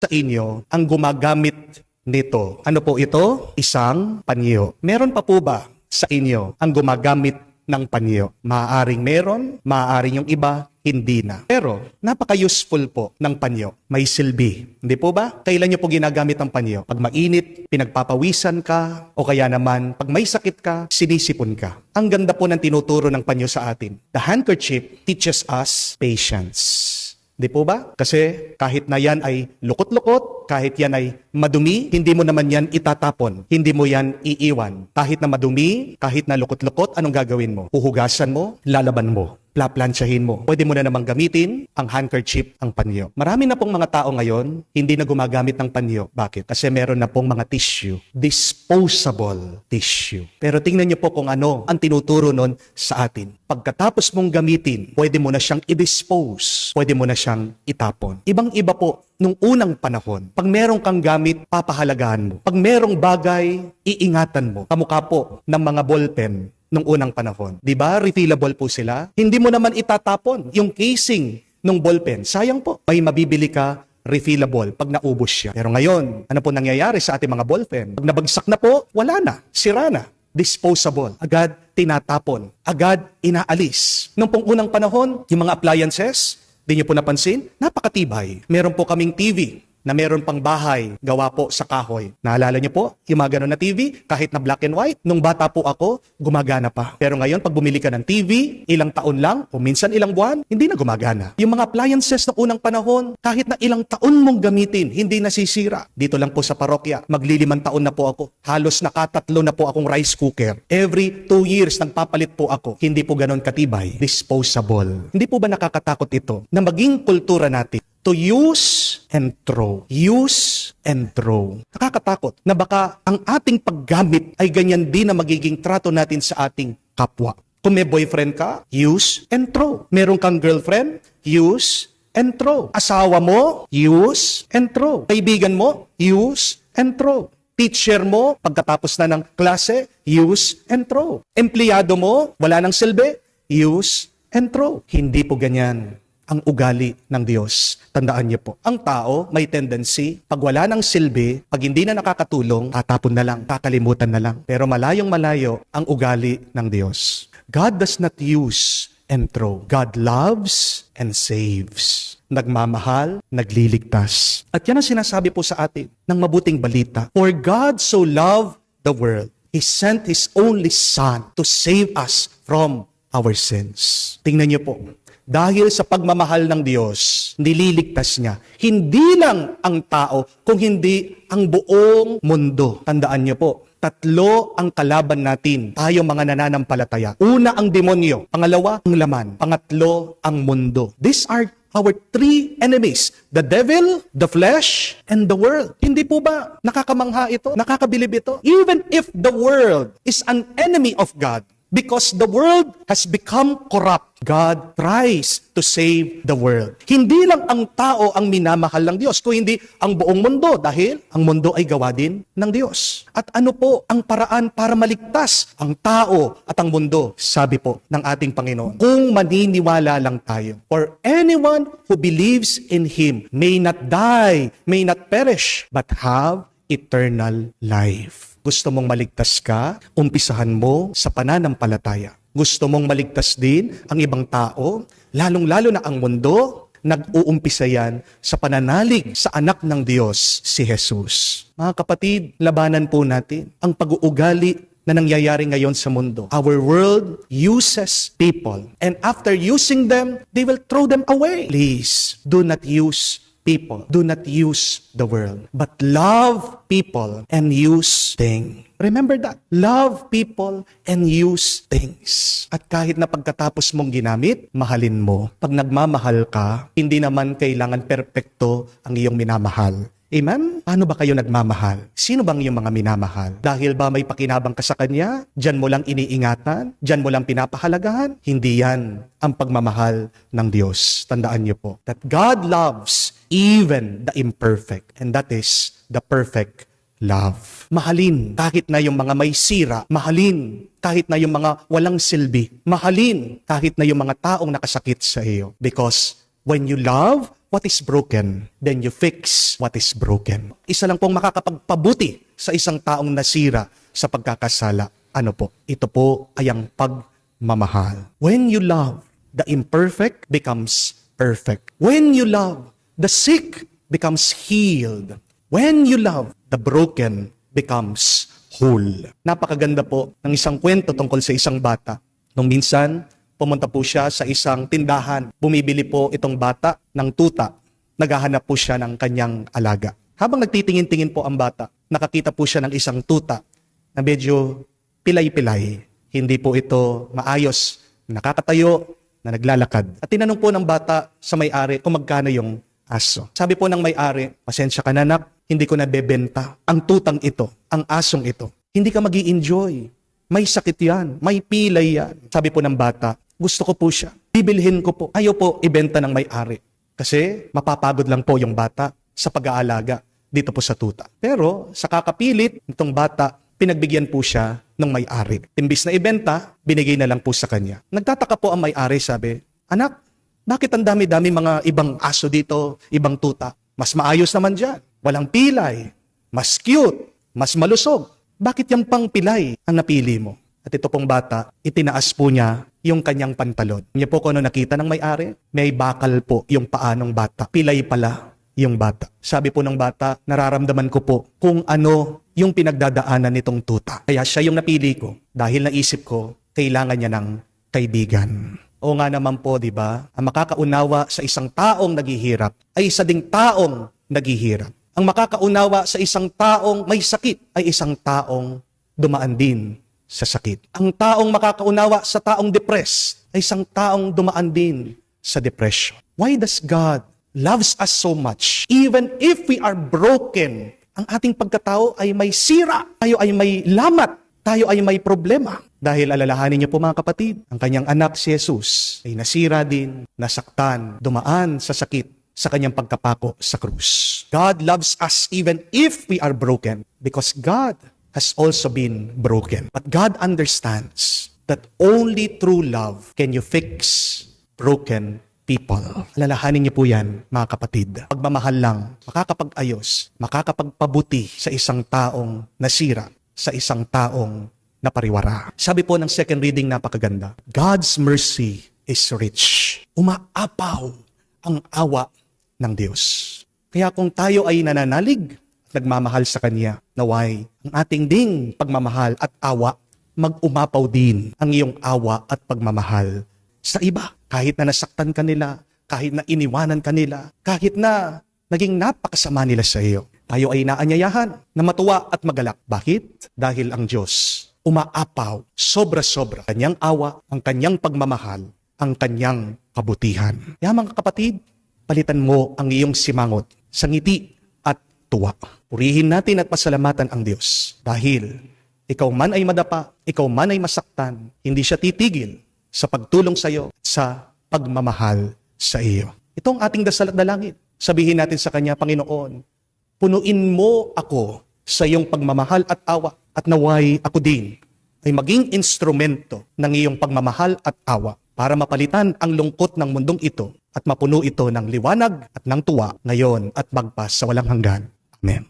sa inyo ang gumagamit nito? Ano po ito? Isang panyo. Meron pa po ba sa inyo ang gumagamit ng panyo? Maaaring meron, maaaring yung iba, hindi na. Pero, napaka-useful po ng panyo. May silbi. Hindi po ba? Kailan nyo po ginagamit ang panyo? Pag mainit, pinagpapawisan ka, o kaya naman, pag may sakit ka, sinisipon ka. Ang ganda po ng tinuturo ng panyo sa atin. The handkerchief teaches us patience. Di po ba? Kasi kahit na yan ay lukot-lukot, kahit yan ay madumi, hindi mo naman yan itatapon. Hindi mo yan iiwan. Kahit na madumi, kahit na lukot-lukot, anong gagawin mo? Uhugasan mo, lalaban mo, plaplansyahin mo. Pwede mo na namang gamitin ang handkerchief, ang panyo. Marami na pong mga tao ngayon, hindi na gumagamit ng panyo. Bakit? Kasi meron na pong mga tissue. Disposable tissue. Pero tingnan niyo po kung ano ang tinuturo nun sa atin. Pagkatapos mong gamitin, pwede mo na siyang i-dispose. Pwede mo na siyang itapon. Ibang-iba po nung unang panahon. Pag merong kang gamit, papahalagahan mo. Pag merong bagay, iingatan mo. Kamukha po ng mga ballpen nung unang panahon. Di ba? Refillable po sila. Hindi mo naman itatapon yung casing ng ballpen. Sayang po. May mabibili ka refillable pag naubos siya. Pero ngayon, ano po nangyayari sa ating mga ballpen? Pag nabagsak na po, wala na. Sira na. Disposable. Agad tinatapon. Agad inaalis. Nung pong unang panahon, yung mga appliances, di niyo po napansin, napakatibay. Meron po kaming TV na meron pang bahay, gawa po sa kahoy. Naalala niyo po, yung mga ganun na TV, kahit na black and white, nung bata po ako, gumagana pa. Pero ngayon, pag bumili ka ng TV, ilang taon lang, o minsan ilang buwan, hindi na gumagana. Yung mga appliances ng unang panahon, kahit na ilang taon mong gamitin, hindi nasisira. Dito lang po sa parokya, maglilimang taon na po ako. Halos nakatatlo na po akong rice cooker. Every 2 years, nagpapalit po ako. Hindi po ganun katibay. Disposable. Hindi po ba nakakatakot ito na maging kultura natin? To use and throw. Use and throw. Nakakatakot na baka ang ating paggamit ay ganyan din na magiging trato natin sa ating kapwa. Kung may boyfriend ka, use and throw. Meron kang girlfriend, use and throw. Asawa mo, use and throw. Kaibigan mo, use and throw. Teacher mo, pagkatapos na ng klase, use and throw. Empleyado mo, wala nang silbi, use and throw. Hindi po ganyan ang ugali ng Diyos. Tandaan niyo po, ang tao may tendency, pag wala ng silbi, pag hindi na nakakatulong, tatapon na lang, kakalimutan na lang. Pero malayong malayo ang ugali ng Diyos. God does not use and throw. God loves and saves. Nagmamahal, nagliligtas. At yan ang sinasabi po sa atin ng mabuting balita. For God so loved the world, He sent His only Son to save us from our sins. Tingnan niyo po, dahil sa pagmamahal ng Diyos, nililigtas niya. Hindi lang ang tao, kung hindi ang buong mundo. Tandaan niyo po, 3 ang kalaban natin, tayo mga nananampalataya. Una ang demonyo, pangalawa ang laman, pangatlo ang mundo. These are our 3 enemies, the devil, the flesh, and the world. Hindi po ba nakakamangha ito? Nakakabilib ito? Even if the world is an enemy of God, because the world has become corrupt, God tries to save the world. Hindi lang ang tao ang minamahal ng Diyos, kung hindi ang buong mundo, dahil ang mundo ay gawa din ng Diyos. At ano po ang paraan para maligtas ang tao at ang mundo? Sabi po ng ating Panginoon, kung maniniwala lang tayo. For anyone who believes in Him may not die, may not perish, but have eternal life. Gusto mong maligtas ka, umpisahan mo sa pananampalataya. Gusto mong maligtas din ang ibang tao, lalong-lalo na ang mundo, nag-uumpisa yan sa pananalig sa anak ng Diyos, si Jesus. Mga kapatid, labanan po natin ang pag-uugali na nangyayari ngayon sa mundo. Our world uses people, and after using them, they will throw them away. Please, do not use people. Do not use the world, but love people and use things. Remember that. Love people and use things. At kahit na pagkatapos mong ginamit, mahalin mo. Pag nagmamahal ka, hindi naman kailangan perpekto ang iyong minamahal. Amen? Paano ba kayo nagmamahal? Sino bang iyong mga minamahal? Dahil ba may pakinabang ka sa Kanya? Diyan mo lang iniingatan? Diyan mo lang pinapahalagahan? Hindi yan ang pagmamahal ng Diyos. Tandaan niyo po that God loves even the imperfect, and that is the perfect love. Mahalin kahit na yung mga may sira. Mahalin kahit na yung mga walang silbi. Mahalin kahit na yung mga taong nakasakit sa iyo. Because when you love, what is broken, then you fix what is broken. Isa lang pong makakapagpabuti sa isang taong nasira sa pagkakasala. Ano po? Ito po ay ang pagmamahal. When you love, the imperfect becomes perfect. When you love, the sick becomes healed. When you love, the broken becomes whole. Napakaganda po ng isang kwento tungkol sa isang bata. Nung minsan, pumunta po siya sa isang tindahan. Bumibili po itong bata ng tuta. Naghahanap po siya ng kanyang alaga. Habang nagtitingin-tingin po ang bata, nakakita po siya ng isang tuta na medyo pilay-pilay. Hindi po ito maayos, nakakatayo, na naglalakad. At tinanong po ng bata sa may-ari kung magkano yung aso. Sabi po ng may-ari, pasensya ka na anak, hindi ko nabebenta. Ang tutang ito, ang asong ito. Hindi ka magi-enjoy. May sakit yan, may pilay yan. Sabi po ng bata, gusto ko po siya. Bibilhin ko po. Ayaw po ibenta ng may-ari. Kasi mapapagod lang po yung bata sa pag-aalaga dito po sa tuta. Pero sa kakapilit nitong bata, pinagbigyan po siya ng may-ari. Imbis na ibenta, binigay na lang po sa kanya. Nagtataka po ang may-ari, sabi, anak, bakit ang dami-dami mga ibang aso dito, ibang tuta? Mas maayos naman dyan. Walang pilay, mas cute, mas malusog. Bakit yung pang pilay ang napili mo? At ito pong bata, itinaas po niya yung kanyang pantalon. Niya po kung ano nakita ng may-ari, may bakal po yung paa ng bata. Pilay pala yung bata. Sabi po ng bata, nararamdaman ko po kung ano yung pinagdadaanan nitong tuta. Kaya siya yung napili ko dahil naisip ko, kailangan niya ng kaibigan. O nga naman po, di ba? Ang makakaunawa sa isang taong naghihirap ay isa ding taong naghihirap. Ang makakaunawa sa isang taong may sakit ay isang taong dumaan din sa sakit. Ang taong makakaunawa sa taong depressed ay isang taong dumaan din sa depression. Why does God loves us so much? Even if we are broken, ang ating pagkatao ay may sira, tayo ay may lamat, tayo ay may problema. Dahil alalahanin niyo po mga kapatid, ang kanyang anak si Jesus ay nasira din, nasaktan, dumaan sa sakit sa kanyang pagkapako sa krus. God loves us even if we are broken because God has also been broken. But God understands that only through love can you fix broken people. Alalahanin niyo po yan, mga kapatid. Pagmamahal lang, makakapag-ayos, makakapagpabuti sa isang taong nasira, sa isang taong napariwara. Sabi po ng second reading, napakaganda. God's mercy is rich. Umaapaw ang awa ng Diyos. Kaya kung tayo ay nananalig at nagmamahal sa Kanya, naway ang ating ding pagmamahal at awa, mag-umapaw din ang iyong awa at pagmamahal sa iba. Kahit na nasaktan ka nila, kahit na iniwanan ka nila, kahit na naging napakasama nila sa iyo, tayo ay naanyayahan na matuwa at magalak. Bakit? Dahil ang Diyos umaapaw, sobra-sobra, kanyang awa, ang kanyang pagmamahal, ang kanyang kabutihan. Kaya mga kapatid, palitan mo ang iyong simangot sa ngiti at tuwa. Purihin natin at pasalamatan ang Diyos. Dahil ikaw man ay madapa, ikaw man ay masaktan, hindi siya titigil sa pagtulong sa iyo, sa pagmamahal sa iyo. Ito ang ating dasal at dalangin. Sabihin natin sa Kanya, Panginoon, punuin mo ako sa iyong pagmamahal at awa, at naway ako din ay maging instrumento ng iyong pagmamahal at awa para mapalitan ang lungkot ng mundong ito at mapuno ito ng liwanag at ng tuwa ngayon at magpas sa walang hanggan. Amen.